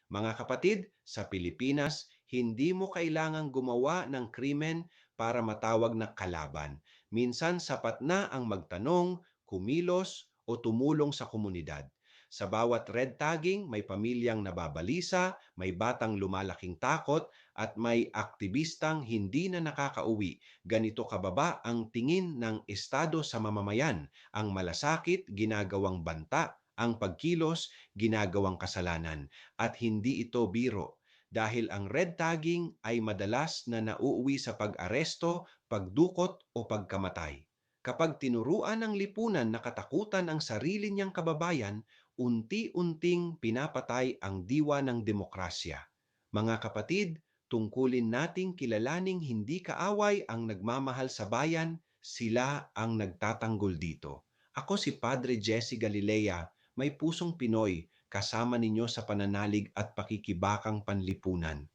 Mga kapatid, sa Pilipinas, hindi mo kailangang gumawa ng krimen para matawag na kalaban. Minsan sapat na ang magtanong, kumilos o tumulong sa komunidad. Sa bawat red tagging, may pamilyang nababalisa, may batang lumalaking takot, at may aktivistang hindi na nakakauwi. Ganito kababa ang tingin ng Estado sa mamamayan. Ang malasakit, ginagawang banta. Ang pagkilos, ginagawang kasalanan. At hindi ito biro. Dahil ang red tagging ay madalas na nauuwi sa pag-aresto, pagdukot o pagkamatay. Kapag tinuruan ng lipunan na katakutan ang sarili niyang kababayan, unti-unting pinapatay ang diwa ng demokrasya. Mga kapatid, tungkulin nating kilalaning hindi kaaway ang nagmamahal sa bayan, sila ang nagtatanggol dito. Ako si Padre Jesse Galilea, may pusong Pinoy, kasama ninyo sa pananalig at pakikibakang panlipunan.